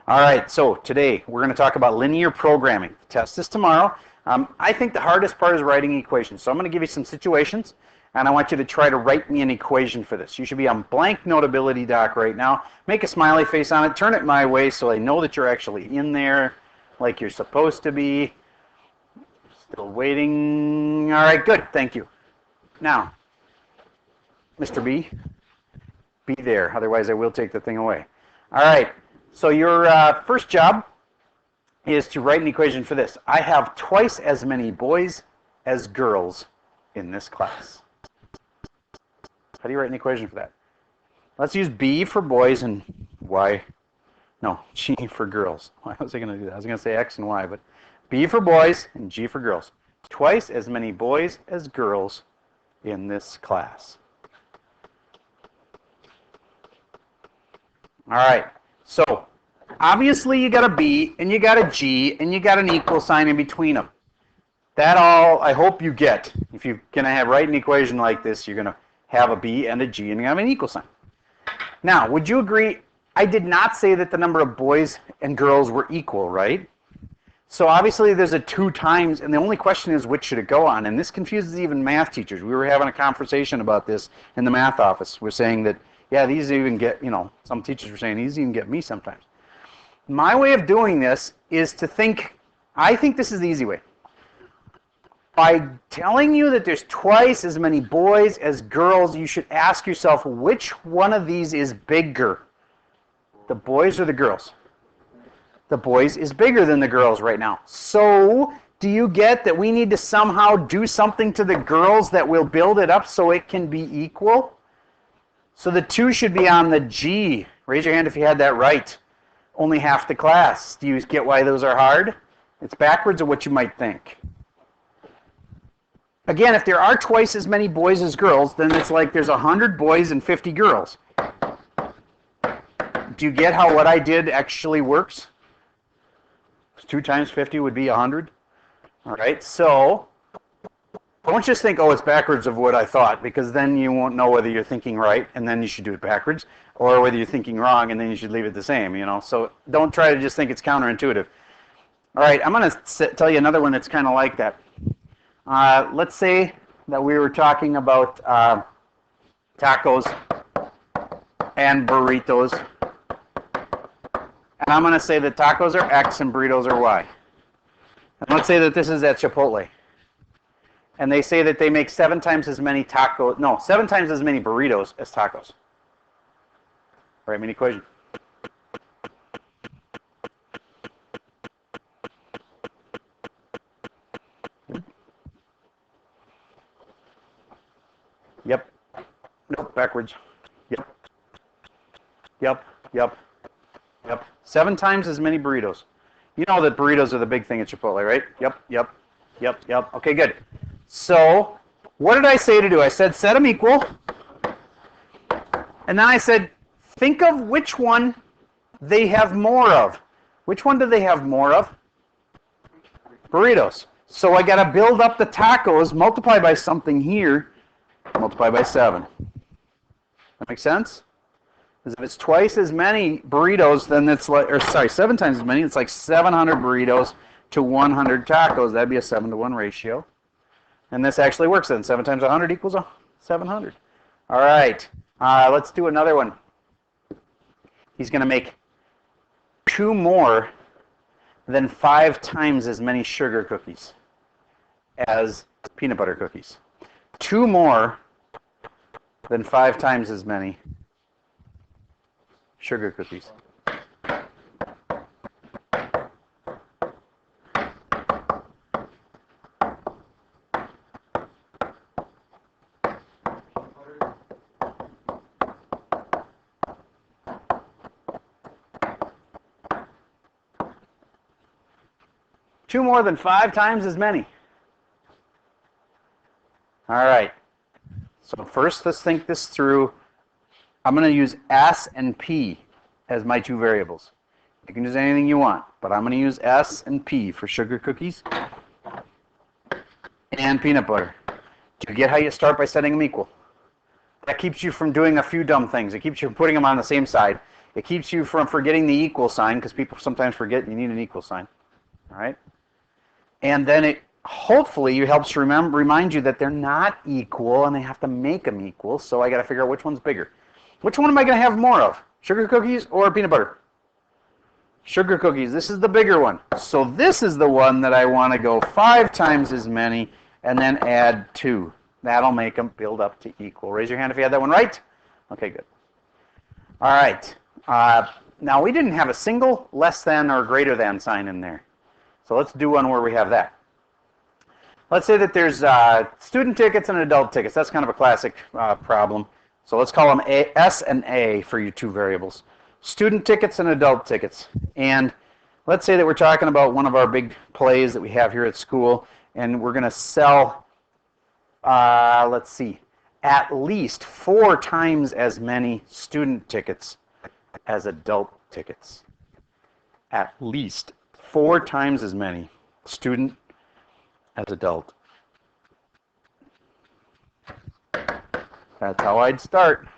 All right, so today we're going to talk about linear programming. The test is tomorrow. I think the hardest part is writing equations. So I'm going to give you some situations, and I want you to try to write me an equation for this. You should be on blank Notability doc right now. Make a smiley face on it. Turn it my way so I know that you're actually in there like you're supposed to be. Still waiting. All right, good. Thank you. Now, Mr. B, be there. Otherwise, I will take the thing away. All right. So your first job is to write an equation for this. I have twice as many boys as girls in this class. How do you write an equation for that? Let's use B for boys and Y. No, G for girls. Why was I going to do that? I was going to say X and Y, but B for boys and G for girls. Twice as many boys as girls in this class. All right. So obviously you got a B and you got a G and you got an equal sign in between them. That all I hope you get. If you're going to write an equation like this, you're going to have a B and a G and you're going to have an equal sign. Now, would you agree, I did not say that the number of boys and girls were equal, right? So obviously there's a 2 times, and the only question is which should it go on? And this confuses even math teachers. We were having a conversation about this in the math office. We're saying that, yeah, these even get, some teachers were saying these even get me sometimes. My way of doing this is to think, I think this is the easy way. By telling you that there's twice as many boys as girls, you should ask yourself which one of these is bigger, the boys or the girls? The boys is bigger than the girls right now. So do you get that we need to somehow do something to the girls that will build it up so it can be equal? So the 2 should be on the G. Raise your hand if you had that right. Only half the class. Do you get why those are hard? It's backwards of what you might think. Again, if there are twice as many boys as girls, then it's like there's 100 boys and 50 girls. Do you get how what I did actually works? 2 times 50 would be 100. All right, so don't just think, oh, it's backwards of what I thought, because then you won't know whether you're thinking right, and then you should do it backwards, or whether you're thinking wrong, and then you should leave it the same, So don't try to just think it's counterintuitive. All right, I'm going to tell you another one that's kind of like that. Let's say that we were talking about tacos and burritos. And I'm going to say that tacos are X and burritos are Y. And let's say that this is at Chipotle. And they say that they make 7 times as many tacos, no, 7 times as many burritos as tacos. Write me an equation. Yep. Nope, backwards. Yep. Yep. Yep. Yep. 7 times as many burritos. You know that burritos are the big thing at Chipotle, right? Yep, yep, yep, yep. Okay, good. So, what did I say to do? I said set them equal. And then I said, think of which one they have more of. Which one do they have more of? Burritos. So I got to build up the tacos, multiply by something here, multiply by 7. That make sense? Because if it's twice as many burritos, then it's like, 7 times as many, it's like 700 burritos to 100 tacos. That'd be a 7-to-1 ratio. And this actually works then. 7 times 100 equals 700. All right. Let's do another one. He's going to make 2 more than 5 times as many sugar cookies as peanut butter cookies. 2 more than 5 times as many sugar cookies. Two more than 5 times as many. All right. So first, let's think this through. I'm going to use S and P as my 2 variables. You can use anything you want, but I'm going to use S and P for sugar cookies and peanut butter. Do you get how you start by setting them equal? That keeps you from doing a few dumb things. It keeps you from putting them on the same side. It keeps you from forgetting the equal sign, because people sometimes forget you need an equal sign. All right? And then it hopefully helps remind you that they're not equal and they have to make them equal. So I got to figure out which one's bigger. Which one am I going to have more of? Sugar cookies or peanut butter? Sugar cookies. This is the bigger one. So this is the one that I want to go 5 times as many and then add 2. That'll make them build up to equal. Raise your hand if you had that one right. Okay, good. All right. Now we didn't have a single less than or greater than sign in there. So let's do one where we have that. Let's say that there's student tickets and adult tickets. That's kind of a classic problem. So let's call them S and A for your 2 variables. Student tickets and adult tickets. And let's say that we're talking about one of our big plays that we have here at school, and we're going to sell, let's see, at least 4 times as many student tickets as adult tickets. At least 4 times as many student as adult. That's how I'd start.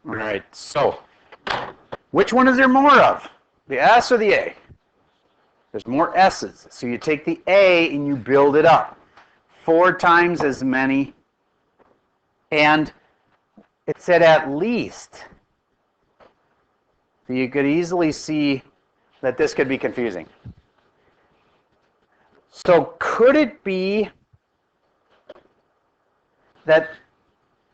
All right, so which one is there more of? The S or the A? There's more S's. So you take the A and you build it up. 4 times as many. And it said at least. So you could easily see that this could be confusing. So could it be that,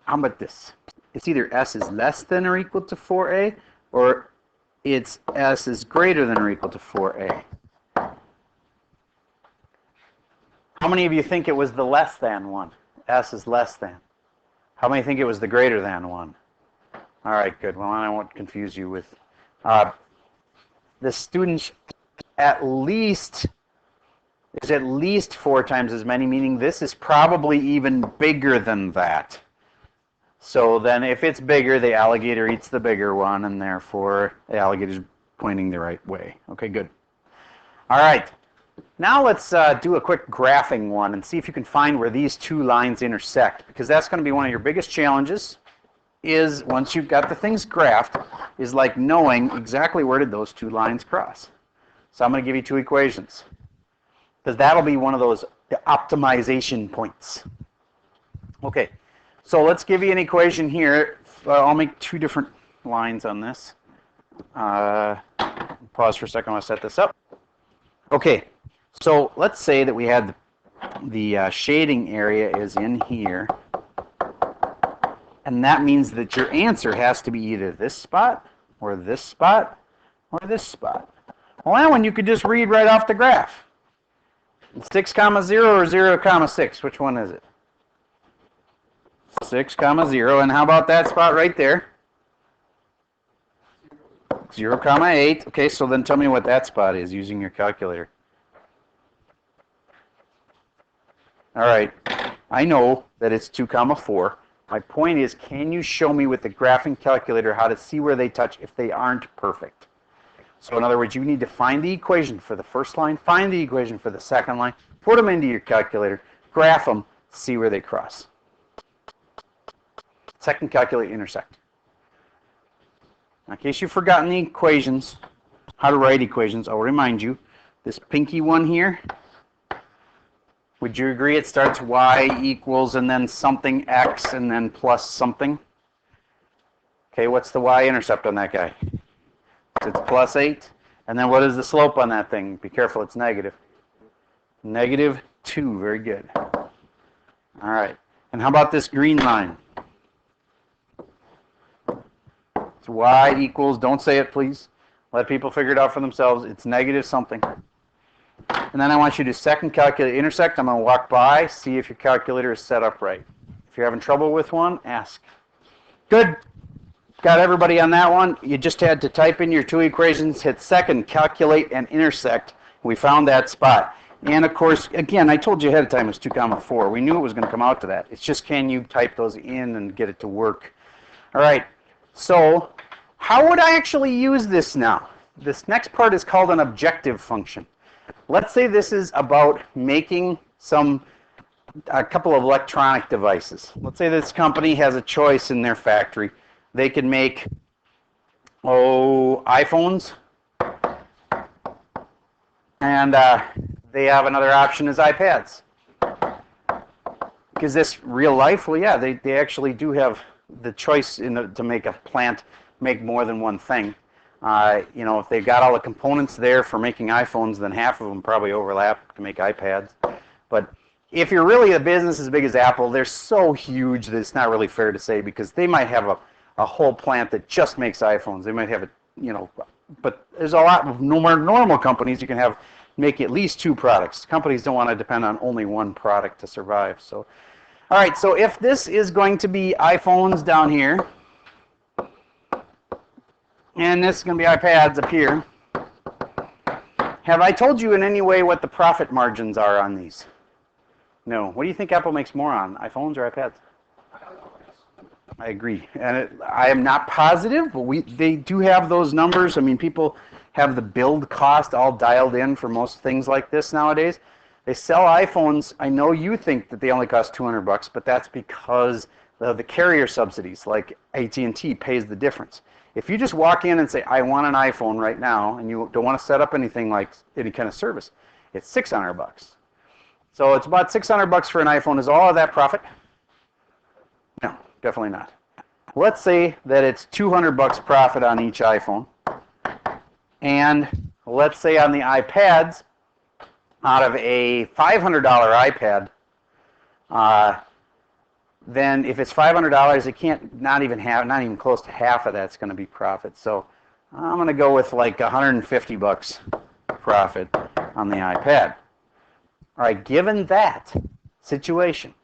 how about this? It's either S is less than or equal to 4A, or it's S is greater than or equal to 4A. How many of you think it was the less than one? S is less than. How many think it was the greater than one? All right, good. Well, I won't confuse you with the students at least is at least 4 times as many, meaning this is probably even bigger than that. So then if it's bigger, the alligator eats the bigger one, and therefore the alligator's pointing the right way. Okay, good. All right. Now let's do a quick graphing one and see if you can find where these 2 lines intersect, because that's going to be one of your biggest challenges, is once you've got the things graphed, is like knowing exactly where did those 2 lines cross. So I'm going to give you 2 equations, because that'll be one of those optimization points. Okay. So let's give you an equation here. I'll make 2 different lines on this. Pause for a second while I set this up. Okay, so let's say that we had the shading area is in here. And that means that your answer has to be either this spot, or this spot, or this spot. Well, that one you could just read right off the graph. 6, 0 or 0, 6. Which one is it? 6, 0, and how about that spot right there? 0, 8. Okay, so then tell me what that spot is using your calculator. All right, I know that it's 2, 4. My point is, can you show me with the graphing calculator how to see where they touch if they aren't perfect? So in other words, you need to find the equation for the first line, find the equation for the second line, put them into your calculator, graph them, see where they cross. Second, calculate intersect. Now, in case you've forgotten the equations, how to write equations, I'll remind you. This pinky one here, would you agree it starts y equals and then something x and then plus something? Okay, what's the y-intercept on that guy? It's plus 8. And then what is the slope on that thing? Be careful, it's negative. Negative 2, very good. All right, and how about this green line? It's y equals, don't say it please, let people figure it out for themselves, it's negative something. And then I want you to second calculate intersect. I'm going to walk by, see if your calculator is set up right. If you're having trouble with one, ask. Good. Got everybody on that one. You just had to type in your 2 equations, hit second, calculate, and intersect. We found that spot. And of course, again, I told you ahead of time it was 2 comma 4. We knew it was going to come out to that. It's just, can you type those in and get it to work? All right, so how would I actually use this now? This next part is called an objective function. Let's say this is about making a couple of electronic devices. Let's say this company has a choice in their factory. They can make, iPhones, and they have another option is iPads. Is this real life? Well, yeah, they actually do have the choice to make a plant make more than one thing. If they've got all the components there for making iPhones, then half of them probably overlap to make iPads. But if you're really a business as big as Apple, they're so huge that it's not really fair to say, because they might have a whole plant that just makes iPhones. They might have but there's a lot of normal companies you can make at least 2 products. Companies don't want to depend on only one product to survive. So, all right, so if this is going to be iPhones down here, and this is going to be iPads up here, have I told you in any way what the profit margins are on these? No. What do you think Apple makes more on, iPhones or iPads? I agree. And I am not positive, but they do have those numbers. I mean, people have the build cost all dialed in for most things like this nowadays. They sell iPhones. I know you think that they only cost $200, but that's because of the carrier subsidies, like AT&T pays the difference. If you just walk in and say, I want an iPhone right now, and you don't want to set up anything like any kind of service, it's $600. So it's about $600 for an iPhone. Is all of that profit? No, definitely not. Let's say that it's $200 profit on each iPhone. And let's say on the iPads, out of a $500 iPad, then if it's $500, it can't not even close to half of that's going to be profit. So I'm going to go with like $150 profit on the iPad. All right, given that situation,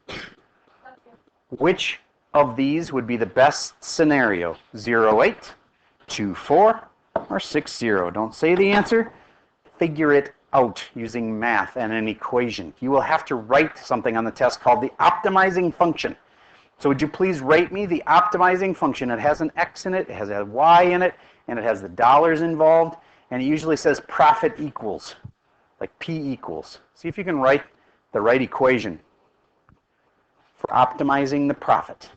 which of these would be the best scenario? 08, 24, or 60? Don't say the answer. Figure it out using math and an equation. You will have to write something on the test called the optimizing function. So would you please rate me the optimizing function? It has an X in it, it has a Y in it, and it has the dollars involved, and it usually says profit equals, like P equals. See if you can write the right equation for optimizing the profit.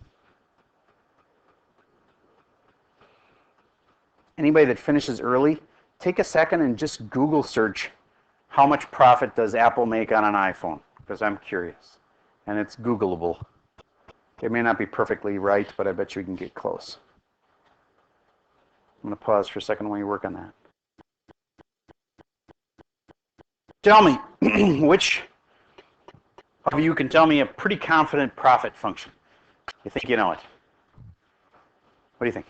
Anybody that finishes early, take a second and just Google search how much profit does Apple make on an iPhone, because I'm curious, and it's Googleable. It may not be perfectly right, but I bet you we can get close. I'm going to pause for a second while you work on that. Tell me, which of you can tell me a pretty confident profit function? You think you know it? What do you think?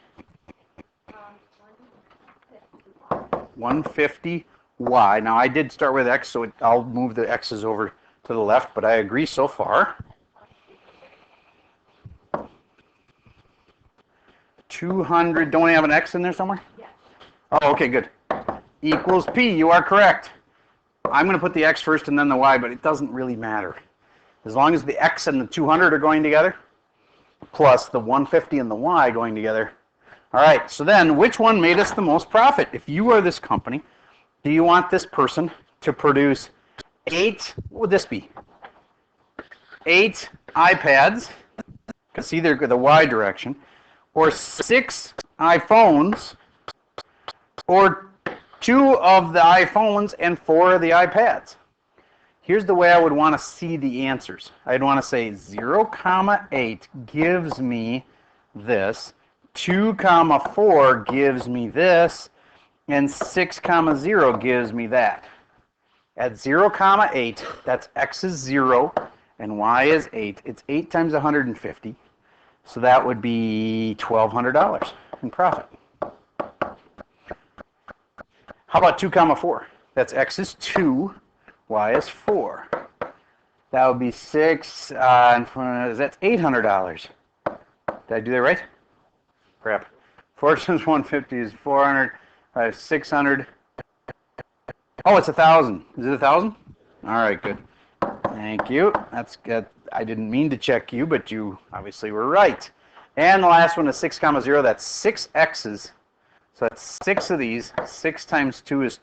150y. Now I did start with x, so I'll move the x's over to the left, but I agree so far. 200, don't we have an x in there somewhere? Yes. Oh, okay, good. Equals p, you are correct. I'm going to put the x first and then the y, but it doesn't really matter. As long as the x and the 200 are going together, plus the 150 and the y going together. All right, so then which one made us the most profit? If you are this company, do you want this person to produce 8, what would this be? 8 iPads, because either the y direction, or 6 iPhones, or 2 of the iPhones and 4 of the iPads? Here's the way I would want to see the answers. I'd want to say 0, 8 gives me this, 2, 4 gives me this, and 6, 0 gives me that. At 0, 8, that's x is 0 and y is 8. It's 8 times 150. So that would be $1,200 in profit. How about 2, 4? That's x is 2, y is 4. That would be 6, that's $800. Did I do that right? Crap. 4 times 150 is 400, 600. Oh, it's 1,000. Is it 1,000? All right, good. Thank you. That's good. I didn't mean to check you, but you obviously were right. And the last one is 6 comma 0. That's 6 x's. So that's 6 of these. 6 times 2 is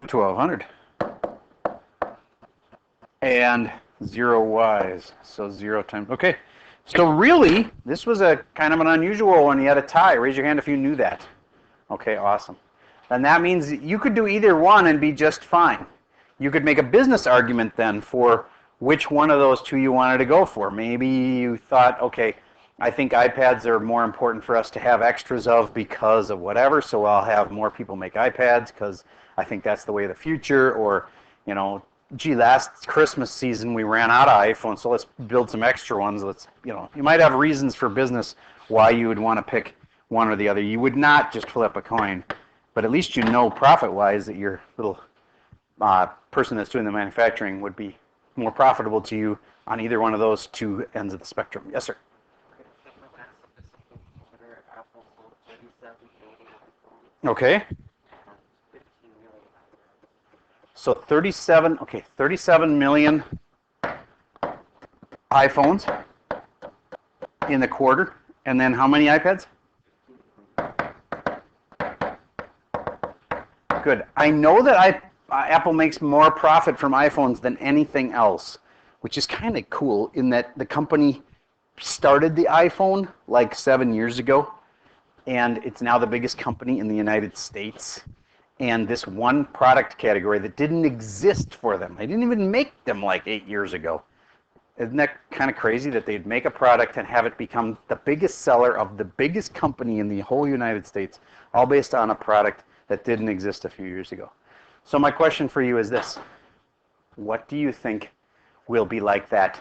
1200. And 0 y's. So 0 times. Okay. So really, this was a kind of an unusual one. You had a tie. Raise your hand if you knew that. Okay, awesome. And that means you could do either one and be just fine. You could make a business argument then for which one of those two you wanted to go for. Maybe you thought, okay, I think iPads are more important for us to have extras of because of whatever, so I'll have more people make iPads because I think that's the way of the future. Or, you know, gee, last Christmas season we ran out of iPhones, so let's build some extra ones. Let's, you know, you might have reasons for business why you would want to pick one or the other. You would not just flip a coin, but at least you know profit-wise that your little person that's doing the manufacturing would be more profitable to you on either one of those two ends of the spectrum. Yes, sir. Okay. So 37, okay, 37 million iPhones in the quarter. And then how many iPads? Good. I know that Apple makes more profit from iPhones than anything else, which is kind of cool in that the company started the iPhone like 7 years ago, and it's now the biggest company in the United States. And this one product category that didn't exist for them, they didn't even make them like 8 years ago. Isn't that kind of crazy that they'd make a product and have it become the biggest seller of the biggest company in the whole United States, all based on a product that didn't exist a few years ago? So my question for you is this. What do you think will be like that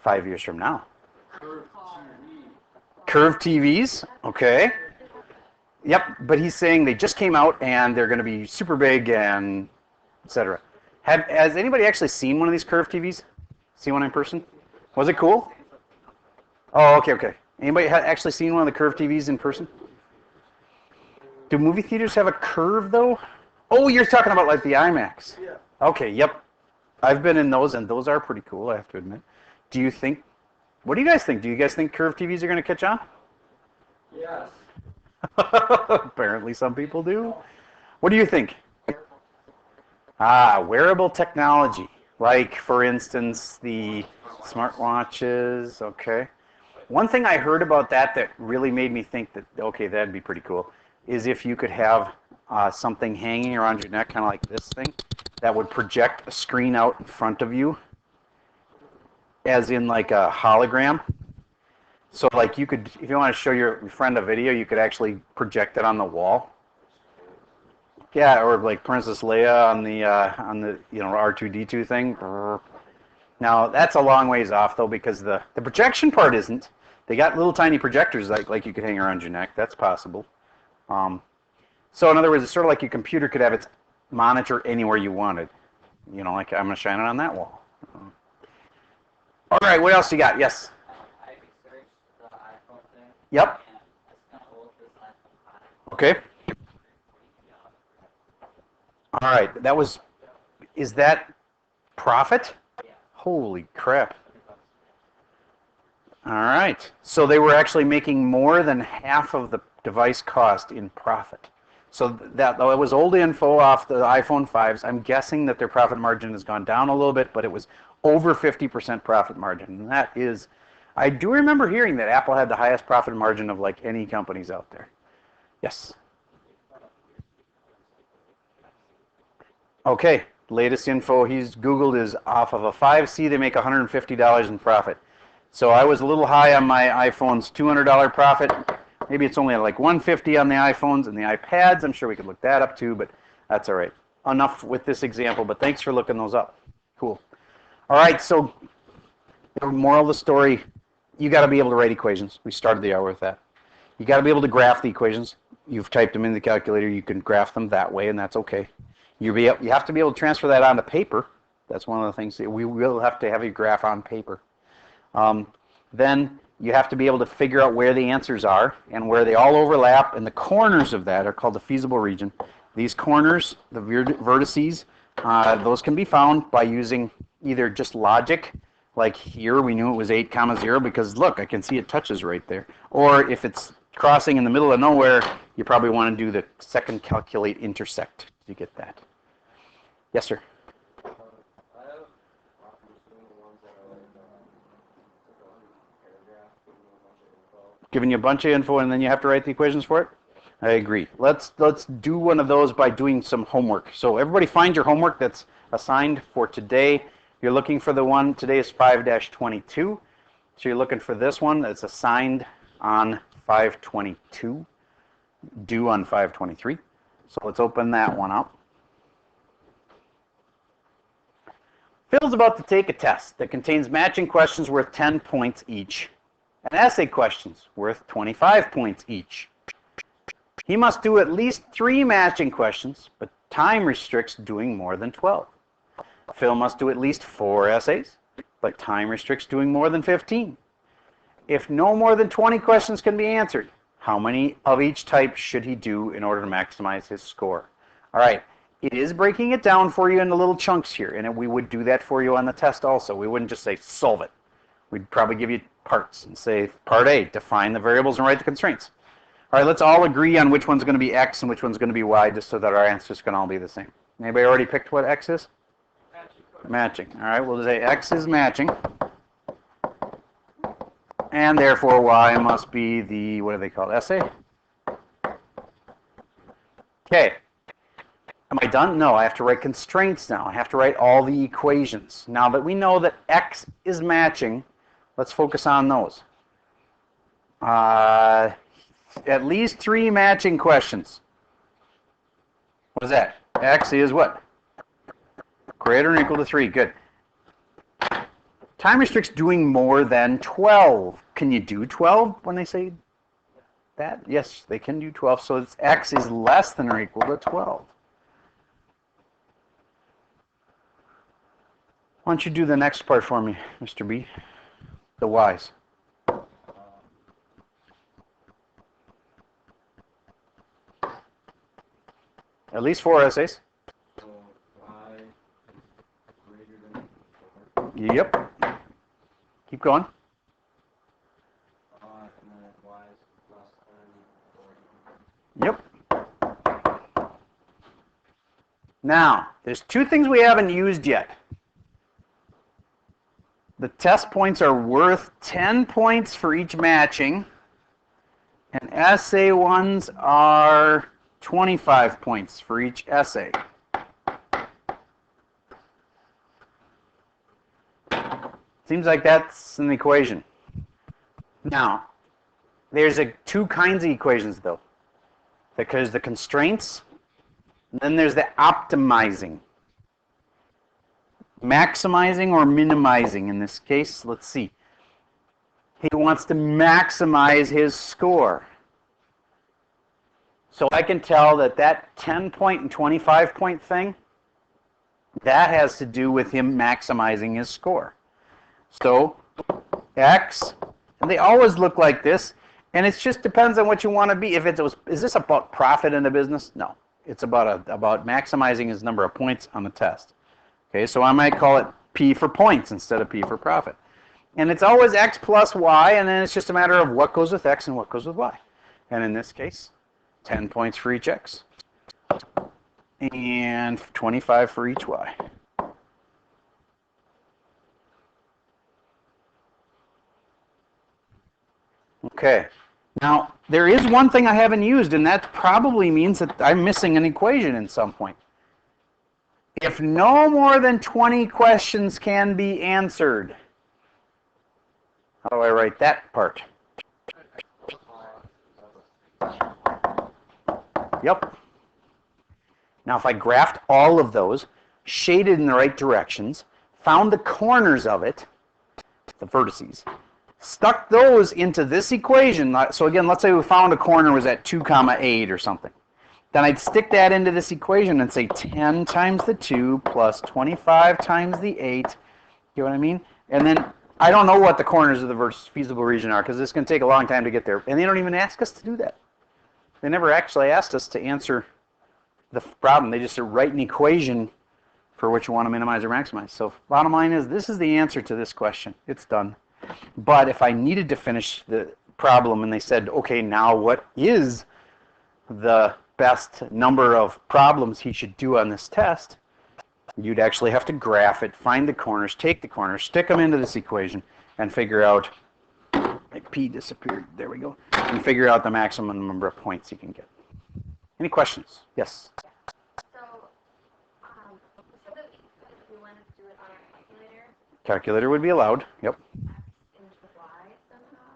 5 years from now? Curved TVs, okay. Yep, but he's saying they just came out and they're going to be super big and etc. Has anybody actually seen one of these curved TVs? Seen one in person? Was it cool? Oh, okay, okay. Anybody actually seen one of the curved TVs in person? Do movie theaters have a curve though? Oh, you're talking about like the IMAX. Yeah. Okay, yep. I've been in those and those are pretty cool, I have to admit. Do you think, what do you guys think? Do you guys think curved TVs are going to catch on? Yes. Apparently some people do. What do you think? Wearable technology. Like, for instance, the smartwatches, okay. One thing I heard about that really made me think that, okay, that'd be pretty cool, is if you could have something hanging around your neck, kind of like this thing, that would project a screen out in front of you, as in like a hologram. So like you could, if you want to show your friend a video, you could actually project it on the wall. Yeah, or like Princess Leia on the you know, R2D2 thing. Now that's a long ways off though, because the projection part isn't. They got little tiny projectors like you could hang around your neck. That's possible. So in other words, it's sort of like your computer could have its monitor anywhere you wanted. You know, like I'm going to shine it on that wall. All right, what else you got? Yes. I researched the iPhone thing. Yep. And it's kind of old, this iPhone 5. Okay. All right, is that profit? Yeah. Holy crap. All right, so they were actually making more than half of the device cost in profit. So that, though it was old info off the iPhone 5s, I'm guessing that their profit margin has gone down a little bit, but it was over 50% profit margin. And that is, I do remember hearing that Apple had the highest profit margin of like any companies out there. Yes? Okay, latest info he's Googled is off of a 5C, they make $150 in profit. So I was a little high on my iPhone's $200 profit. Maybe it's only like $150 on the iPhones and the iPads. I'm sure we could look that up too, but that's all right. Enough with this example, but thanks for looking those up. Cool. All right, so the moral of the story, you got to be able to write equations. We started the hour with that. You got to be able to graph the equations. You've typed them in the calculator. You can graph them that way, and that's okay. You have to be able to transfer that onto paper. That's one of the things that we will have to have a graph on paper. Then you have to be able to figure out where the answers are and where they all overlap, and the corners of that are called the feasible region. These corners, the vertices, Those can be found by using either just logic, like here we knew it was 8 comma 0 because look, I can see it touches right there. Or if it's crossing in the middle of nowhere, you probably want to do the second calculate intersect to get that. Yes, sir? I have often seen the ones that are like paragraph, Giving you a bunch of info and then you have to write the equations for it? I agree. Let's do one of those by doing some homework. So everybody find your homework that's assigned for today. You're looking for the one, today is 5-22. So you're looking for this one that's assigned on 5/22, due on 5/23. So let's open that one up. Phil's about to take a test that contains matching questions worth 10 points each and essay questions worth 25 points each. He must do at least 3 matching questions, but time restricts doing more than 12. Phil must do at least 4 essays, but time restricts doing more than 15. If no more than 20 questions can be answered, how many of each type should he do in order to maximize his score? All right, it is breaking it down for you into little chunks here, and we would do that for you on the test also. We wouldn't just say solve it. We'd probably give you parts and say, part A, define the variables and write the constraints. All right, let's all agree on which one's going to be X and which one's going to be Y, just so that our answers can all be the same. Anybody already picked what X is? Matching. All right, we'll say X is matching. And therefore, Y must be the, what do they call it, essay? Okay. Am I done? No, I have to write constraints now. I have to write all the equations. Now that we know that X is matching, let's focus on those. At least 3 matching questions. What is that? X is what? Greater than or equal to 3. Good. Time restricts doing more than 12. Can you do 12 when they say that? Yes, they can do 12. So it's X is less than or equal to 12. Why don't you do the next part for me, Mr. B? The Y's. At least 4 essays. So Y is greater than 4. Yep. Keep going. And then Y is less than 40. Yep. Now, there's 2 things we haven't used yet. The test points are worth 10 points for each matching, and essay ones are 25 points for each essay. Seems like that's an equation. Now, there's 2 kinds of equations though. Because the constraints, and then there's the optimizing. Maximizing or minimizing in this case, let's see. He wants to maximize his score. So I can tell that 10-point and 25-point thing, that has to do with him maximizing his score. So X, and they always look like this, and it just depends on what you want to be. If is this about profit in the business? No, it's about maximizing his number of points on the test. Okay, so I might call it P for points instead of P for profit. And it's always X plus Y, and then it's just a matter of what goes with X and what goes with Y. And in this case, 10 points for each X and 25 for each Y. Okay, now there is one thing I haven't used, and that probably means that I'm missing an equation in some point. If no more than 20 questions can be answered, how do I write that part? Yep. Now if I graphed all of those, shaded in the right directions, found the corners of it, the vertices, stuck those into this equation. So again, let's say we found a corner was at 2, 8 or something. Then I'd stick that into this equation and say 10 times the 2 plus 25 times the 8. You know what I mean? And then I don't know what the corners of the feasible region are because it's going to take a long time to get there. And they don't even ask us to do that. They never actually asked us to answer the problem. They just said write an equation for what you want to minimize or maximize. So bottom line is, this is the answer to this question. It's done. But if I needed to finish the problem and they said, okay, now what is the best number of problems he should do on this test, you'd actually have to graph it, find the corners, take the corners, stick them into this equation, and figure out, like P disappeared, there we go, and figure out the maximum number of points you can get. Any questions? Yes? So, if we wanted to do it on our calculator, Calculator would be allowed, yep. X into Y somehow.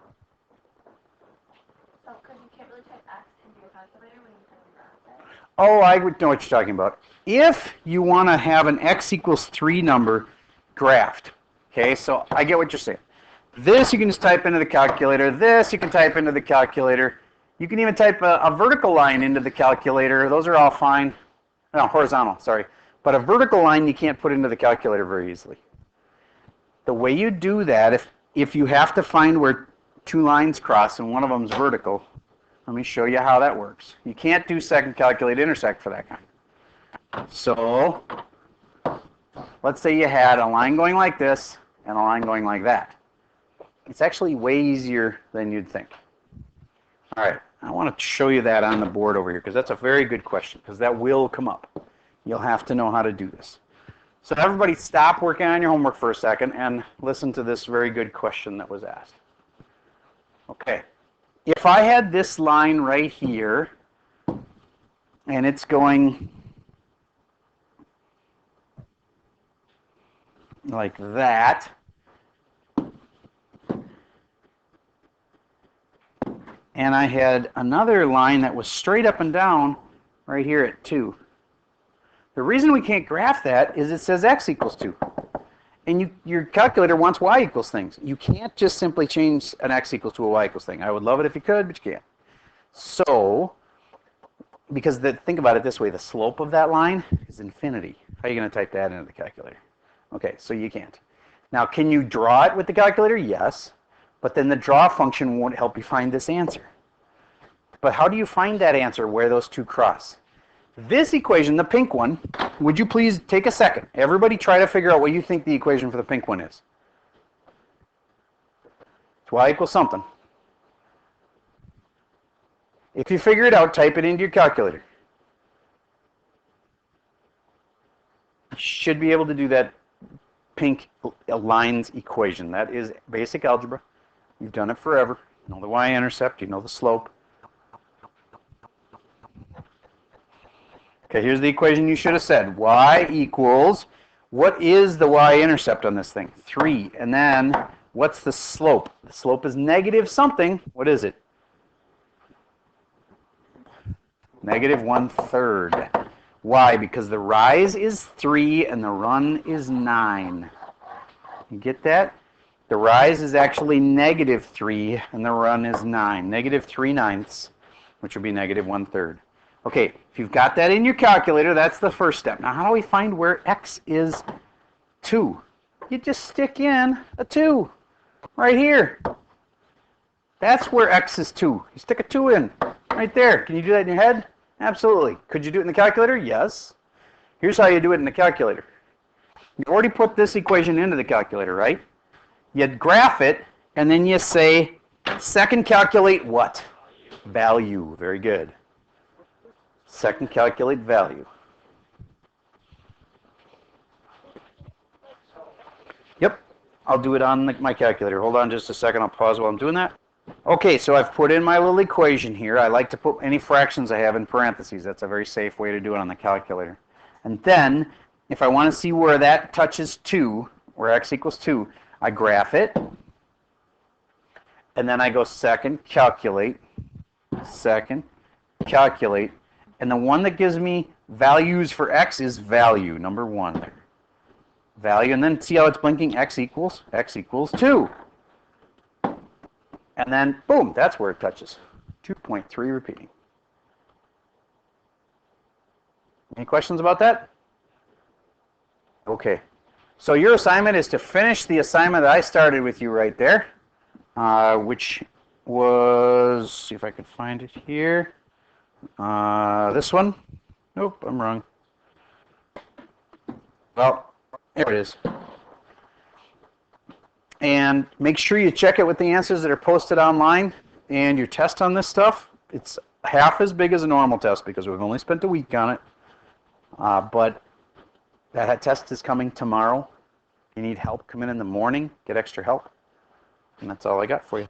So, because you can't really type X into your calculator when you type a graph it. Oh, I would know what you're talking about. If you want to have an x equals 3 number graphed, okay, so I get what you're saying. This you can just type into the calculator. This you can type into the calculator. You can even type a vertical line into the calculator. Those are all fine. No, horizontal, sorry. But a vertical line you can't put into the calculator very easily. The way you do that, if you have to find where two lines cross and one of them is vertical, let me show you how that works. You can't do second calculate intersect for that kind. So let's say you had a line going like this and a line going like that. It's actually way easier than you'd think. All right, I want to show you that on the board over here because that's a very good question because that will come up. You'll have to know how to do this. So everybody stop working on your homework for a second and listen to this very good question that was asked. Okay, if I had this line right here and it's going like that, and I had another line that was straight up and down right here at 2. The reason we can't graph that is it says x equals 2. And your calculator wants y equals things. You can't just simply change an x equals to a y equals thing. I would love it if you could, but you can't. So, because think about it this way, the slope of that line is infinity. How are you going to type that into the calculator? Okay, so you can't. Now, can you draw it with the calculator? Yes. But then the draw function won't help you find this answer. But how do you find that answer where those two cross? This equation, the pink one, would you please take a second? Everybody try to figure out what you think the equation for the pink one is. It's y equals something. If you figure it out, type it into your calculator. You should be able to do that pink lines equation. That is basic algebra. You've done it forever. You know the y-intercept, you know the slope. Okay, here's the equation you should have said. Y equals, what is the y-intercept on this thing? 3. And then, what's the slope? The slope is negative something. What is it? Negative 1/3. Why? Because the rise is 3 and the run is 9. You get that? The rise is actually negative 3 and the run is 9. Negative 3/9, which would be negative 1/3. Okay, if you've got that in your calculator, that's the first step. Now, how do we find where x is 2? You just stick in a 2 right here. That's where x is 2. You stick a 2 in right there. Can you do that in your head? Absolutely. Could you do it in the calculator? Yes. Here's how you do it in the calculator. You already put this equation into the calculator, right? You graph it, and then you say, second calculate what? Value. Very good. Second calculate value. Yep, I'll do it on my calculator. Hold on just a second. I'll pause while I'm doing that. Okay, so I've put in my little equation here. I like to put any fractions I have in parentheses. That's a very safe way to do it on the calculator. And then, if I want to see where that touches 2, where x equals 2, I graph it. And then I go second calculate, and the one that gives me values for x is value, number 1. Value, and then see how it's blinking? X equals 2. And then, boom, that's where it touches. 2.3 repeating. Any questions about that? Okay. So your assignment is to finish the assignment that I started with you right there, which was, see if I could find it here. This one. Nope, I'm wrong. Well, there it is. And make sure you check it with the answers that are posted online. And your test on this stuff, it's half as big as a normal test because we've only spent a week on it. But that test is coming tomorrow. If you need help, come in the morning, get extra help. And that's all I got for you.